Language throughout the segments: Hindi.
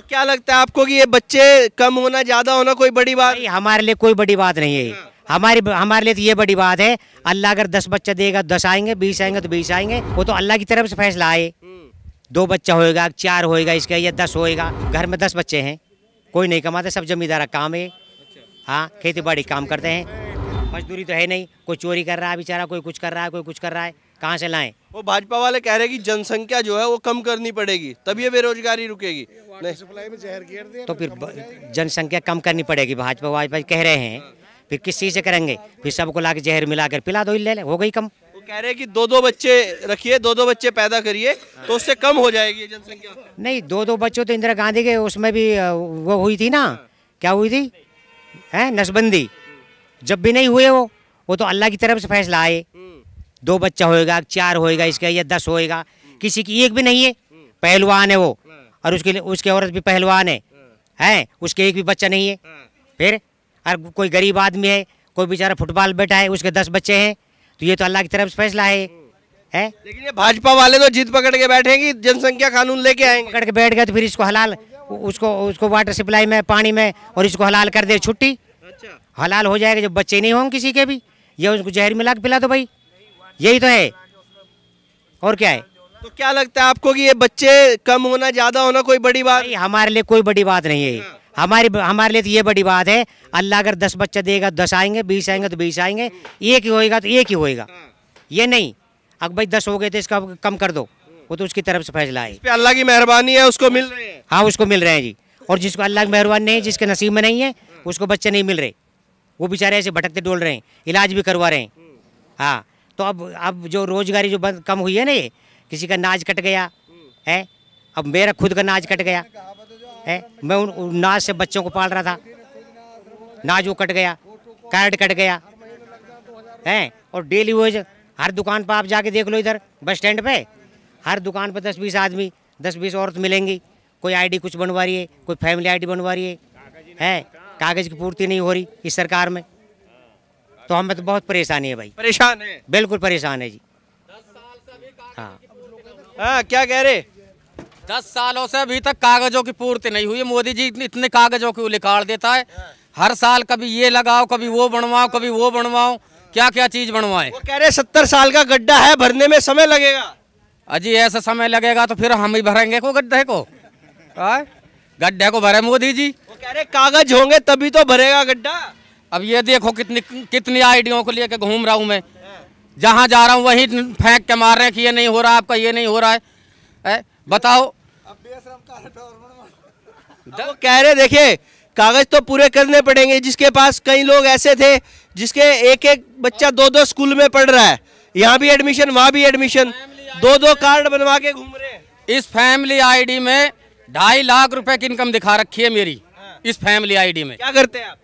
क्या लगता है आपको कि ये बच्चे कम होना ज्यादा होना कोई बड़ी बात? नहीं, हमारे लिए कोई बड़ी बात नहीं है। हमारे लिए तो ये बड़ी बात है, अल्लाह अगर 10 बच्चा देगा 10 आएंगे, 20 आएंगे तो 20 आएंगे। वो तो अल्लाह की तरफ से फैसला आए। 2 बच्चा होएगा, 4 होएगा इसका, या 10 होएगा। घर में 10 बच्चे हैं, कोई नहीं कमाते, सब जमींदार का काम है। हाँ, खेती बाड़ी काम करते हैं, मजदूरी तो है नहीं। कोई चोरी कर रहा है बेचारा, कोई कुछ कर रहा है, कोई कुछ कर रहा है, कहाँ से लाएं? वो भाजपा वाले कह रहे हैं कि जनसंख्या जो है वो कम करनी पड़ेगी, तब ये बेरोजगारी रुकेगी। नहीं तो फिर जनसंख्या कम करनी पड़ेगी, भाजपा कह रहे हैं। फिर किस चीज़ से करेंगे? फिर सबको ला के जहर मिला कर पिला दो, ले हो गई कम। वो कह रहे हैं कि 2-2 बच्चे रखिए, 2-2 बच्चे पैदा करिए, तो उससे कम हो जाएगी जनसंख्या। नहीं, 2-2 बच्चों तो इंदिरा गांधी के उसमें भी वो हुई थी ना, क्या हुई थी, है नसबंदी। जब भी नहीं हुए वो तो अल्लाह की तरफ से फैसला आए। 2 बच्चा होएगा, 4 होएगा इसका, या 10 होएगा। किसी की एक भी नहीं है, पहलवान है वो, और उसके औरत भी पहलवान है, उसके एक भी बच्चा नहीं है। फिर और कोई गरीब आदमी है, कोई बेचारा फुटबॉल बैठा है, उसके 10 बच्चे हैं, तो ये तो अल्लाह की तरफ से फैसला है। लेकिन ये भाजपा वाले तो जिद पकड़ के बैठेंगे, जनसंख्या कानून लेके आएंगे। पकड़ के बैठ गए तो फिर इसको हलाल, उसको वाटर सप्लाई में, पानी में, और इसको हलाल कर दे, छुट्टी। अच्छा, हलाल हो जाएगा। जब बच्चे नहीं होंगे किसी के भी, ये उसको जहर मिला के पिला दो भाई, यही तो है, और क्या है? तो क्या लगता है आपको कि ये बच्चे कम होना ज्यादा होना कोई बड़ी बात? नहीं, हमारे लिए कोई बड़ी बात नहीं है। हमारे लिए तो ये बड़ी बात है, अल्लाह अगर 10 बच्चा देगा 10 आएंगे, 20 आएंगे तो 20 आएंगे। एक ही होएगा तो एक ही होएगा, ये नहीं अब भाई 10 हो गए तो इसका कम कर दो, वो तो उसकी तरफ से फैसला है। इस पे अल्लाह की मेहरबानी है, उसको मिल रहे हैं। हाँ, उसको मिल रहे हैं जी। और जिसको अल्लाह की मेहरबानी नहीं है, जिसके नसीब में नहीं है, उसको बच्चे नहीं मिल रहे, वो बेचारे ऐसे भटकते डोल रहे हैं, इलाज भी करवा रहे हैं। हाँ, तो अब जो रोजगारी जो कम हुई है ना, ये किसी का नाज कट गया है, अब मेरा खुद का नाज कट गया है, मैं उन नाज से बच्चों को पाल रहा था, नाज वो कट गया, कार्ड कट गया है। और डेली वो हर दुकान पर आप जाके देख लो, इधर बस स्टैंड पे हर दुकान पर 10-20 आदमी, 10-20 औरत मिलेंगी। कोई आईडी कुछ बनवा रही है, कोई फैमिली आईडी बनवा रही है, कागज की पूर्ति नहीं हो रही इस सरकार में। तो हमें तो बहुत परेशानी है भाई, परेशान है, बिल्कुल परेशान है जी। हाँ, क्या कह रहे? 10 सालों से अभी तक कागजों की पूर्ति नहीं हुई। मोदी जी इतने कागजों की निकाल देता है, हर साल कभी ये लगाओ, कभी वो बनवाओ, कभी वो बनवाओ, क्या क्या चीज बनवाए। वो कह रहे 70 साल का गड्ढा है, भरने में समय लगेगा। अजी ऐसा समय लगेगा तो फिर हम ही भरेंगे को गड्ढे को, गड्ढे को भरे मोदी जी। वो कह रहे कागज होंगे तभी तो भरेगा गड्ढा। अब ये देखो कितनी आईडियों को लेके घूम रहा हूँ मैं, जहाँ जा रहा हूँ वहीं फेंक के मार रहे हैं कि ये नहीं हो रहा, आपका ये नहीं हो रहा है। बताओ, वो कह रहे देखिए कागज तो पूरे करने पड़ेंगे। जिसके पास कई लोग ऐसे थे जिसके एक बच्चा 2-2 स्कूल में पढ़ रहा है, यहाँ भी एडमिशन वहाँ भी एडमिशन, 2-2 कार्ड बनवा के घूम रहे हैं। इस फैमिली आईडी में 2.5 लाख रुपए की इनकम दिखा रखी है मेरी। इस फैमिली आईडी में क्या करते हैं आप?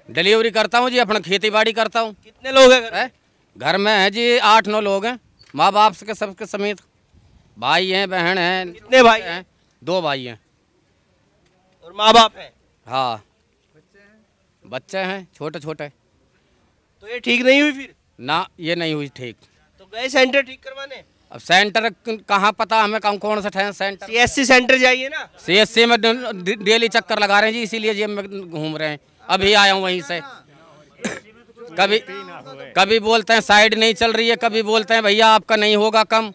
डिलीवरी करता हूँ जी, अपना खेती बाड़ी करता हूँ। कितने लोग हैं घर में है जी? 8-9 लोग हैं, माँ बाप के सबके समेत, भाई हैं, बहन हैं। कितने भाई हैं? 2 भाई हैं और माँ बाप है। हाँ, बच्चे हैं छोटे छोटे। तो ये ठीक नहीं हुई फिर? ना, ये नहीं हुई ठीक। तो गए सेंटर ठीक करवाने? अब सेंटर कहाँ पता हमें, कौन सा सेंटर? CSC सेंटर जाइए ना। CSC में डेली चक्कर लगा रहे हैं जी, इसीलिए जी हम घूम रहे हैं। अभी आया हूँ वहीं से। कभी बोलते हैं साइड नहीं चल रही है, कभी बोलते हैं भैया आपका नहीं होगा कम,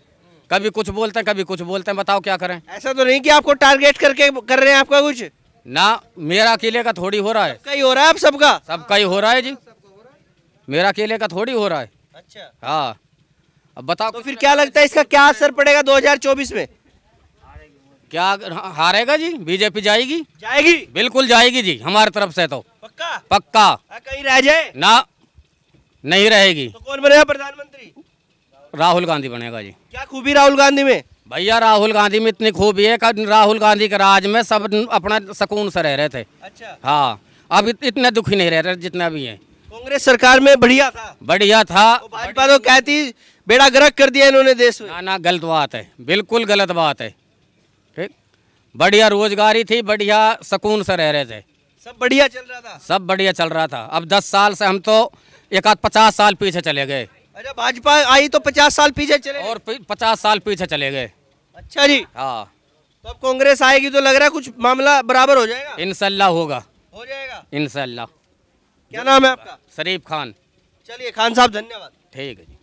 कभी कुछ बोलते हैं, कभी कुछ बोलते हैं। बताओ क्या करें? ऐसा तो नहीं कि आपको टारगेट करके कर रहे हैं आपका कुछ ना, मेरा अकेले का थोड़ी हो रहा है, सबका ही हो रहा है। अब सबका ही हो रहा है जी, मेरा अकेले का थोड़ी हो रहा है। अच्छा, हाँ, अब बताओ तो फिर क्या लगता है इसका क्या असर पड़ेगा 2024 में? क्या हारेगा जी? बीजेपी जाएगी? जाएगी, बिल्कुल जाएगी जी, हमारी तरफ से तो पक्का। कहीं रह जाए ना, नहीं रहेगी। तो कौन बनेगा प्रधानमंत्री? राहुल गांधी बनेगा जी। क्या खूबी राहुल गांधी में? भैया राहुल गांधी में इतनी खूबी है कि राहुल गांधी के राज में सब अपना सुकून से रह रहे थे। अच्छा, हाँ, अब इतने दुखी नहीं रह रहे जितना भी हैं। कांग्रेस सरकार में बढ़िया था। तो भाजपा तो कहती बेड़ा गर्क कर दिया इन्होंने देश में। ना, गलत बात है, बिल्कुल गलत बात है। ठीक, बढ़िया रोजगारी थी, बढ़िया सुकून से रह रहे थे, सब बढ़िया चल रहा था, सब बढ़िया चल रहा था। अब 10 साल से हम तो 50 साल पीछे चले गए। अच्छा, भाजपा आई तो 50 साल पीछे चले और 50 साल पीछे चले गए। अच्छा जी। हाँ, तो अब कांग्रेस आएगी तो लग रहा है कुछ मामला बराबर हो जाएगा। इंशाल्लाह होगा, हो जाएगा इंशाल्लाह। क्या नाम है आपका? शरीफ खान। चलिए खान साहब धन्यवाद। ठीक है जी।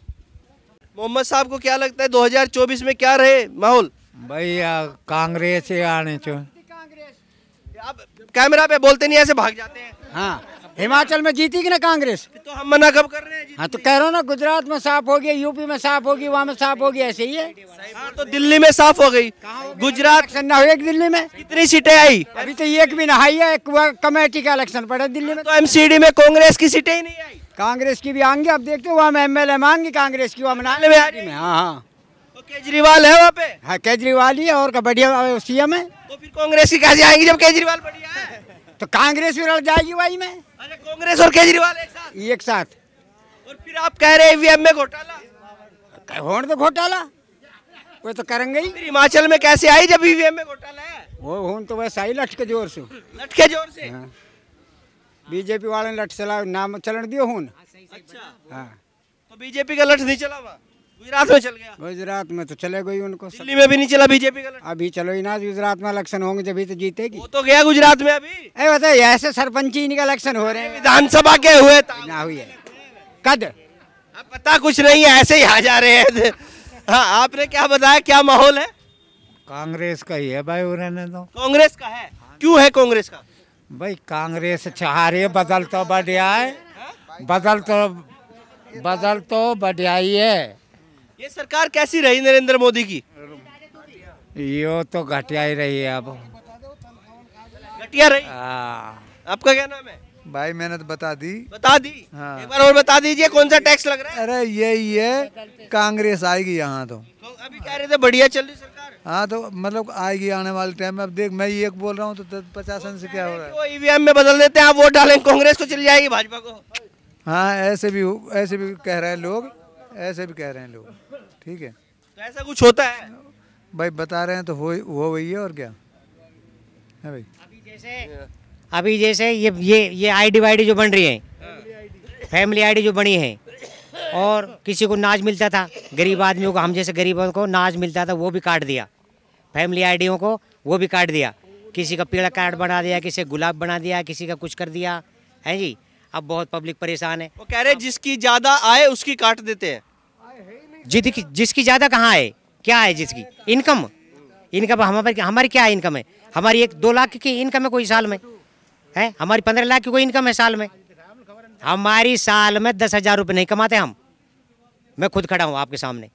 मोहम्मद साहब को क्या लगता है 2024 में क्या रहे माहौल? भैया कांग्रेस ही आने चाहिए। आप कैमरा पे बोलते नहीं, ऐसे भाग जाते हैं। हाँ, हिमाचल में जीती कि ना कांग्रेस? तो हम मना कब कर रहे हैं? हाँ तो कह रहा हूँ ना, गुजरात में साफ होगी, यूपी में साफ होगी, वहाँ में साफ होगी, ऐसे ही है। हाँ, तो दिल्ली में साफ हो गई, गुजरात इलेक्शन ना हुई दिल्ली में, कितनी सीटें आई? अभी तो एक भी ना आई है। एक कमेटी का इलेक्शन पड़ा दिल्ली में, तो एमसीडी में कांग्रेस की सीटें ही नहीं आई। कांग्रेस की भी आएंगे। अब देखते हो वहाँ में एमएलए मांगी कांग्रेस की, वहाँ में में आ रही है। हाँ हाँ तो केजरीवाल है वहाँ पे। हाँ, केजरीवाल ही है और का बढ़िया सीएम है। तो फिर कांग्रेस की कैसे आएंगी जब केजरीवाल बढ़िया है? तो कांग्रेस भी लड़ जाएगी वही में, अच्छा, कांग्रेस और केजरीवाल एक साथ। एक साथ। और फिर आप कह रहे हैं ईवीएम में घोटाला। होने तो घोटाला वो तो करेंगे ही। फिर हिमाचल में कैसे आई जब ईवीएम में घोटाला है? वो होन तो वैसा ही लट के जोर से, लटके जोर से। हाँ। बीजेपी वाले ने लट चला, नाम चलन दियो हूँ। अच्छा, हाँ, तो बीजेपी का लठ नहीं चला वहाँ, गुजरात में चल गया। गुजरात में तो चले गई उनको। दिल्ली में भी नहीं चला बीजेपी का लठ। अभी चलो ही ना, गुजरात में इलेक्शन होंगे जब तो जीतेगी। वो तो गया गुजरात में अभी। अरे बताइए, ऐसे सरपंची का इलेक्शन हो रहे हैं, विधानसभा के हुए ना हुई है कद। अब पता कुछ नहीं है, ऐसे ही आ जा रहे हैं। हाँ, आपने क्या बताया, क्या माहौल है? कांग्रेस का ही है भाई, रहने दो। कांग्रेस का है। क्यों है कांग्रेस का? भाई कांग्रेस चाह रही है, बदल तो बढ़िया है, बदल तो बढ़िया ही है। ये सरकार कैसी रही नरेंद्र मोदी की? यो तो घटिया ही रही है अब। घटिया रही। हाँ। आपका क्या नाम है? भाई मैंने तो बता दी। बता दी। हाँ। एक बार और बता दीजिए, कौन सा टैक्स लग रहा है? अरे यही है, कांग्रेस आएगी यहाँ तो। अभी कह रहे थे बढ़िया चल रही सरकार। हाँ तो मतलब आएगी आने वाले टाइम में। अब देख, मैं ये बोल रहा हूँ तो 50 से क्या हो रहा है। वो ईवीएम में बदल देते हैं, आप वोट डालेंगे कांग्रेस को, चली जाएगी भाजपा को। हाँ ऐसे भी कह रहे हैं लोग, ऐसे भी कह रहे हैं लोग। ठीक है, तो ऐसा कुछ होता है? भाई बता रहे हैं तो हो वही है और क्या है भाई। अभी जैसे ये आईडी वाईडी जो बन रही है, फैमिली आईडी जो बनी है, और किसी को नाज मिलता था, गरीब आदमियों को, हम जैसे गरीबों को नाज मिलता था, वो भी काट दिया। फैमिली आईडियों को वो भी काट दिया। किसी का पीला कार्ड बना दिया, किसी का गुलाब बना दिया, किसी का कुछ कर दिया है जी। अब बहुत पब्लिक परेशान है। वो कह रहे हैं जिसकी ज्यादा आए उसकी काट देते हैं। जिसकी ज़्यादा कहाँ है, क्या है जिसकी इनकम हमारी क्या इनकम है? हमारी 1-2 लाख की इनकम है कोई साल में, है हमारी 15 लाख की कोई इनकम है साल में। हमारी साल में 10,000 रुपये नहीं कमाते हम। मैं खुद खड़ा हूँ आपके सामने।